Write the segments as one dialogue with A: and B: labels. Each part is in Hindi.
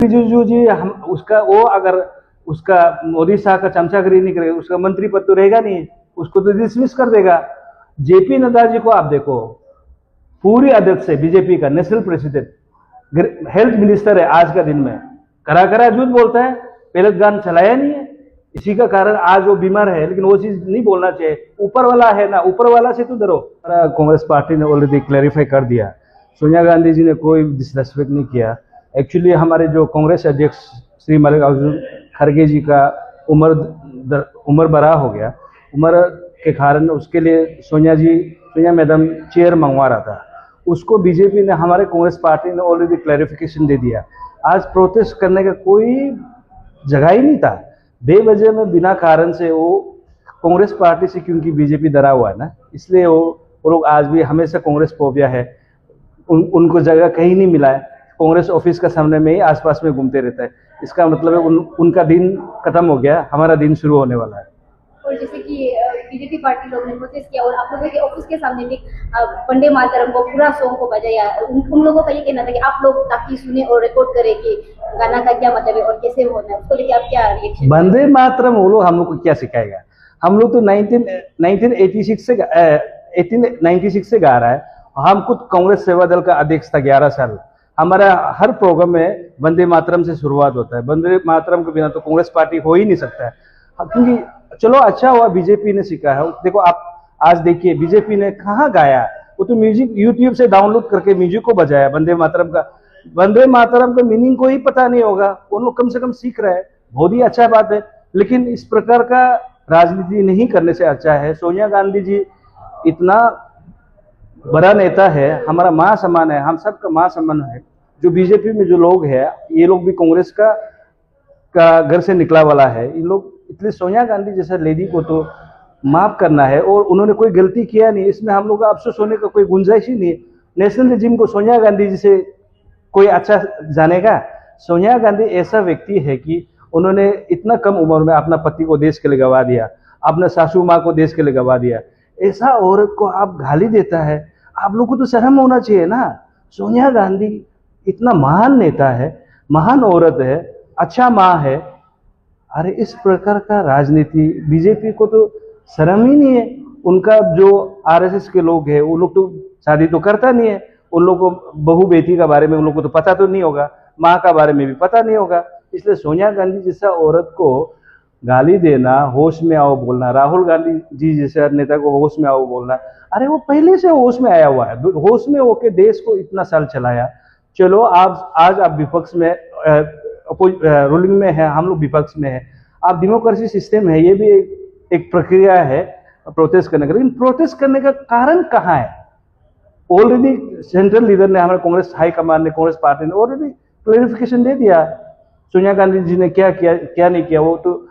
A: रिजिजू जी हम उसका वो अगर उसका मोदी शाह का चमचागिरी नहीं करेगा, उसका मंत्री पद तो रहेगा नहीं, उसको तो डिसमिस कर देगा। जेपी नड्डा जी को आप देखो, पूरी अध्यक्ष है बीजेपी का, नेशनल प्रेसिडेंट, हेल्थ मिनिस्टर है आज का दिन में, करा करा झूठ बोलता है, पहले गान चलाया नहीं है। इसी का कारण आज वो बीमार है, लेकिन वो चीज नहीं बोलना चाहिए। ऊपर वाला है ना, ऊपर वाला से तो डरो। कांग्रेस पार्टी ने ऑलरेडी क्लैरिफाई कर दिया, सोनिया गांधी जी ने कोई डिसरेस्पेक्ट नहीं किया। एक्चुअली हमारे जो कांग्रेस अध्यक्ष श्री मल्लिकार्जुन खड़गे जी का उम्र बड़ा हो गया, उम्र के कारण उसके लिए सोनिया मैडम चेयर मंगवा रहा था, उसको बीजेपी ने, हमारे कांग्रेस पार्टी ने ऑलरेडी क्लैरिफिकेशन दे दिया। आज प्रोटेस्ट करने का कोई जगह ही नहीं था, बेवजह में बिना कारण से वो कांग्रेस पार्टी से, क्योंकि बीजेपी डरा हुआ है ना, इसलिए वो लोग आज भी हमेशा कांग्रेस फोबिया है, उनको जगह कहीं नहीं मिला है, कांग्रेस ऑफिस का सामने में ही आसपास में घूमते रहता है। इसका मतलब है उनका दिन खत्म हो गया, हमारा दिन शुरू होने वाला है।
B: और जैसे कि बीजेपी पार्टी लोग ने प्रोटेस्ट किया और आप लोगों के ऑफिस के सामने भी वंदे मातरम को पूरा सॉन्ग को बजाया, उन लोगों का ये कहना था कि आप लोग ताकि सुने और रिकॉर्ड करें कि गाना का क्या मतलब है और कैसे होना है, उसको लेके आप क्या रिएक्शन?
A: वंदे मातरम वो लोग हम लोग को क्या सिखाएगा? हम लोग तो 1896 से गा रहा है। हम खुद कांग्रेस सेवा दल का अध्यक्ष था 11 साल। हमारा हर प्रोग्राम में वंदे मातरम से शुरुआत होता है। वंदे मातरम के बिना तो कांग्रेस पार्टी हो ही नहीं सकता है, क्योंकि चलो अच्छा हुआ बीजेपी ने सीखा है। देखो आप आज देखिए बीजेपी ने कहाँ गाया, वो तो म्यूजिक यूट्यूब से डाउनलोड करके म्यूजिक को बजाया वंदे मातरम का। वंदे मातरम का मीनिंग को ही पता नहीं होगा, उन लोग कम से कम सीख रहे हैं, बहुत ही अच्छा बात है। लेकिन इस प्रकार का राजनीति नहीं करने से अच्छा है। सोनिया गांधी जी इतना बड़ा नेता है, हमारा मां सम्मान है, हम सबका मां सम्मान है। जो बीजेपी में जो लोग हैं, ये लोग भी कांग्रेस का घर से निकला वाला है इन लोग, इसलिए सोनिया गांधी जैसा लेडी को तो माफ करना है, और उन्होंने कोई गलती किया नहीं, इसमें हम लोग का अफसोस होने का कोई गुंजाइश ही नहीं है। नेशनल रिजिम को सोनिया गांधी जी से कोई अच्छा जानेगा? सोनिया गांधी ऐसा व्यक्ति है कि उन्होंने इतना कम उम्र में अपना पति को देश के लिए गवा दिया, अपना सासू माँ को देश के लिए गवा दिया। ऐसा औरत को आप गाली देता है, आप लोग को तो शर्म होना चाहिए ना। सोनिया गांधी इतना महान नेता है, महान औरत है, अच्छा माँ है। अरे इस प्रकार का राजनीति बीजेपी को तो शर्म ही नहीं है। उनका जो आरएसएस के लोग हैं, वो लोग तो शादी तो करता नहीं है, उन लोग को बहू बेटी का बारे में उन लोग को तो पता तो नहीं होगा, माँ का बारे में भी पता नहीं होगा। इसलिए सोनिया गांधी जैसा औरत को गाली देना, होश में आओ बोलना, राहुल गांधी जी जैसे नेता को होश में आओ बोलना, अरे वो पहले से होश में आया हुआ है, होश में होके देश को इतना साल चलाया। चलो आज आप विपक्ष में, रूलिंग में है, हम लोग विपक्ष में है। आप डेमोक्रेसी सिस्टम है, ये भी एक प्रक्रिया है प्रोटेस्ट करने का, लेकिन प्रोटेस्ट करने का कारण कहाँ है? ऑलरेडी सेंट्रल लीडर ने, हमारे कांग्रेस हाई कमान ने, कांग्रेस पार्टी ने ऑलरेडी क्लैरिफिकेशन दे दिया। सोनिया गांधी जी ने क्या किया क्या नहीं किया वो तो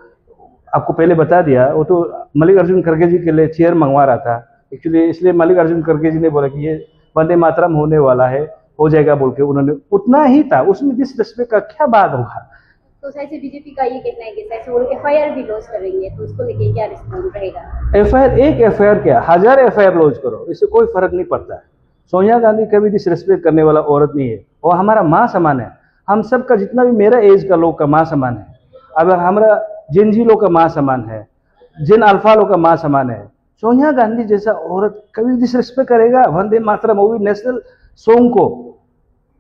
A: आपको पहले बता दिया। वो तो मल्लिकार्जुन खड़गे जी के लिए चेयर मंगवा रहा था एक्चुअली, इसलिए मल्लिकार्जुन खड़गे जी ने बोला कि ये वंदे मातरम होने वाला है, हो जाएगा बोल के उन्होंने, उतना ही था, उसमें डिसरेस्पेक्ट का क्या बात होगा?
B: तो शायद से बीजेपी का ये कहना है कि शायद वो एफआईआर भी लॉन्च करेंगे, तो उसको लेके क्या रिस्पॉन्स रहेगा?
A: एक एफआईआर क्या, 1000 एफआईआर लॉन्च करो, इससे कोई फर्क नहीं पड़ता है। सोनिया गांधी कभी डिसरेस्पेक्ट करने वाला औरत नहीं है, वो हमारा माँ समान है। हम सब का, जितना भी मेरा एज का लोग का माँ समान है, अब हमारा जिन जी लोग का माँ समान है, जिन अल्फा लोग का माँ समान है। सोनिया गांधी जैसा औरत कभी डिसरेस्पेक्ट करेगा वंदे मातरम, वो भी नेशनल सॉन्ग को?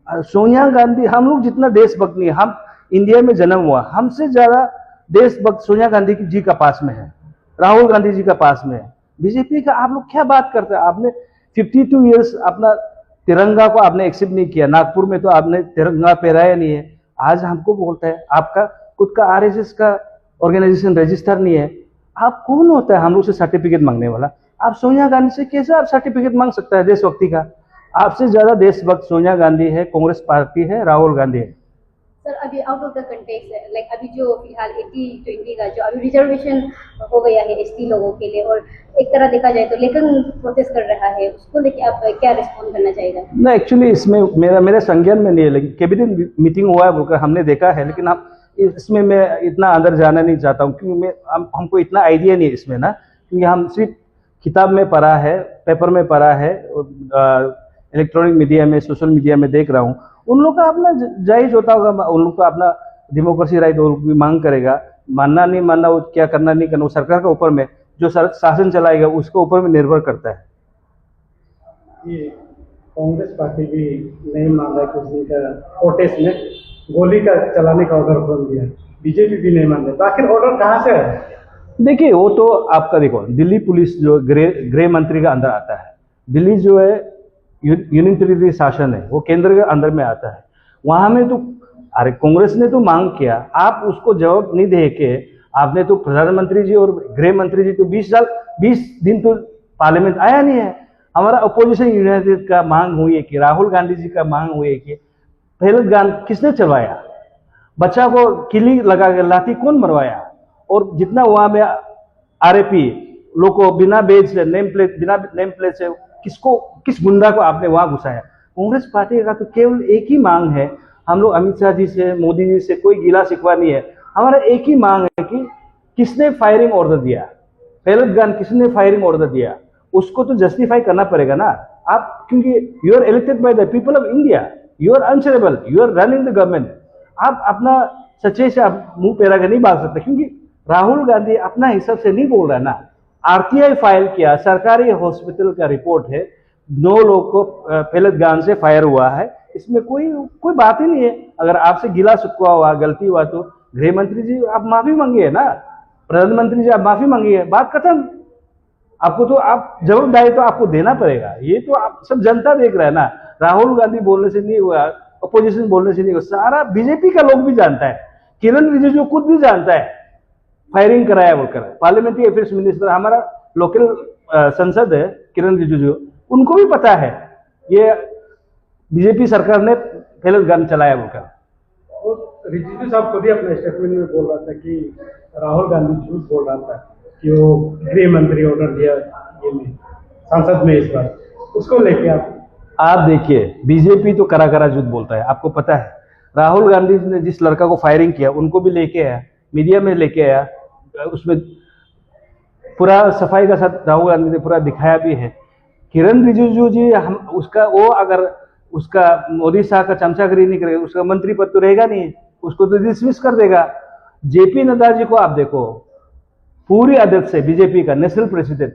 A: सोनिया गांधी, हम लोग जितना देशभक्त नहीं, हम इंडिया में जन्म हुआ, हमसे ज्यादा देशभक्त सोनिया गांधी जी का पास में है, राहुल गांधी जी का पास में है। बीजेपी का आप लोग क्या बात करते हैं? आपने 52 ईयर्स अपना तिरंगा को आपने एक्सेप्ट नहीं किया, नागपुर में तो आपने तिरंगा फहराया नहीं है। आज हमको बोलता है आपका खुद का आरएसएस का ऑर्गेनाइजेशन रजिस्टर नहीं है। आप कौन होता है हम लोग से सर्टिफिकेट मांगने वाला? आप सोनिया गांधी से कैसे आप सर्टिफिकेट मांग सकता है देशभक्ति का? आपसे ज्यादा देशभक्त सोनिया गांधी है, कांग्रेस पार्टी है, राहुल गांधी है।
B: सर अभी आउट ऑफ द कंटेक्स्ट है, लाइक अभी जो फिलहाल 80-20 का जो अभी रिजर्वेशन हो गया है एसटी लोगों के लिए, और एक तरह देखा जाए तो लेकिन प्रोटेस्ट कर रहा है, उसको लेके आप क्या रिस्पॉन्ड करना चाहेगा?
A: ना एक्चुअली इसमें मेरे संज्ञान में नहीं है, लेकिन कैबिनेट मीटिंग हुआ है बोलकर हमने देखा है, लेकिन हम इसमें मैं इतना अंदर जाना नहीं चाहता हूँ, क्योंकि हमको इतना आइडिया नहीं है इसमें ना, क्योंकि हम सिर्फ किताब में पढ़ा है, पेपर में पढ़ा है, इलेक्ट्रॉनिक मीडिया में, सोशल मीडिया में देख रहा हूँ। उन लोग का अपना जायज होता होगा, उन लोग का अपना डेमोक्रेसी राइट, वो लोग भी मांग करेगा, मानना नहीं मानना, वो क्या करना नहीं करना, वो सरकार के ऊपर में, जो शासन चलाएगा उसके ऊपर में निर्भर करता है।
C: ये कांग्रेस पार्टी भी नहीं मान रहा कुछ दिन का प्रोटेस्ट में गोली का चलाने का ऑर्डर खोल दिया, बीजेपी भी नहीं मान रही, तो आखिर ऑर्डर कहाँ से है?
A: देखिए वो तो आपका देखो, दिल्ली पुलिस जो गृह मंत्री का अंदर आता है, दिल्ली जो है यूनिटरी शासन है, वो केंद्र के अंदर में आता है। वहां में तो अरे कांग्रेस ने तो मांग किया, आप उसको जवाब नहीं दे के आपने तो प्रधानमंत्री जी और गृह मंत्री जी तो 20 दिन तो पार्लियामेंट आया नहीं है। हमारा अपोजिशन यूनाइटेड का मांग हुई है कि राहुल गांधी जी का मांग हुई है कि पहलगाम किसने चलवाया, बच्चा को किली लगा के लाठी कौन मरवाया, और जितना वहां में आरएपी लोग को बिना बेज से बिना नेम प्लेट से किस गुंडा को आपने वहां घुसाया। कांग्रेस पार्टी का तो केवल एक ही मांग है, हम लोग अमित शाह जी से, मोदी जी से कोई गिला शिकवा नहीं है, हमारा एक ही मांग है कि किसने फायरिंग ऑर्डर दिया, पहलगाम किसने फायरिंग ऑर्डर दिया, उसको तो जस्टिफाई करना पड़ेगा ना आप, क्योंकि you are elected by the people of India, you are answerable, you are running the government, आप अपना सच्चे से आप मुंह पेरा के नहीं बात सकते, क्योंकि राहुल गांधी अपना हिसाब से नहीं बोल रहा ना। आरटीआई फाइल किया, सरकारी हॉस्पिटल का रिपोर्ट है, 9 लोग को पहलगाम से फायर हुआ है, इसमें कोई बात ही नहीं है। अगर आपसे गिला शिकवा हुआ, गलती हुआ तो गृह मंत्री जी आप माफी मांगिए ना, प्रधानमंत्री जी आप माफी मांगिए, बात खत्म। आपको तो आप जवाबदारी तो आपको देना पड़ेगा, ये तो आप सब जनता देख रहा है ना। राहुल गांधी बोलने से नहीं हुआ, अपोजिशन बोलने से नहीं हुआ, सारा बीजेपी का लोग भी जानता है, किरण रिजिजू खुद भी जानता है फायरिंग कराया बोलकर। पार्लियामेंट्री अफेयर्स मिनिस्टर हमारा लोकल संसद है किरण रिजिजू, उनको भी पता है ये बीजेपी सरकार ने पहलगाम चलाया बोलकर।
C: और रिजिजू साहब खुद ही अपने स्टेटमेंट में बोल रहा था कि राहुल गांधी झूठ बोल रहा था कि वो गृह मंत्री ऑर्डर दिया ये में संसद में, इस बार उसको लेके आप
A: देखिए बीजेपी तो करा करा झूठ बोलता है, आपको पता है। राहुल गांधी ने जिस लड़का को फायरिंग किया उनको भी लेके आया, मीडिया में लेके आया, उसमें पूरा सफाई का साथ राहुल गांधी ने पूरा दिखाया भी है। किरण रिजिजू जी हम उसका वो अगर उसका मोदी शाह का चमचागिरी नहीं करेगा, उसका मंत्री पद तो रहेगा नहीं, उसको तो डिसमिस कर देगा। जेपी नड्डा जी को आप देखो, पूरी अध्यक्ष है बीजेपी का, नेशनल प्रेसिडेंट,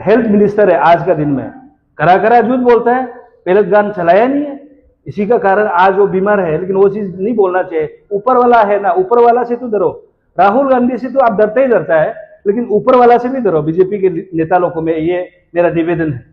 A: हेल्थ मिनिस्टर है आज का दिन में, करा करा झूठ बोलता है, पहलगाम चलाया नहीं है, इसी का कारण आज वो बीमार है। लेकिन वो चीज नहीं बोलना चाहिए, ऊपर वाला है ना, ऊपर वाला से तो डरो। राहुल गांधी से तो आप डरता ही डरता है, लेकिन ऊपर वाला से भी डरो, बीजेपी के नेता लोगों में, ये मेरा निवेदन है।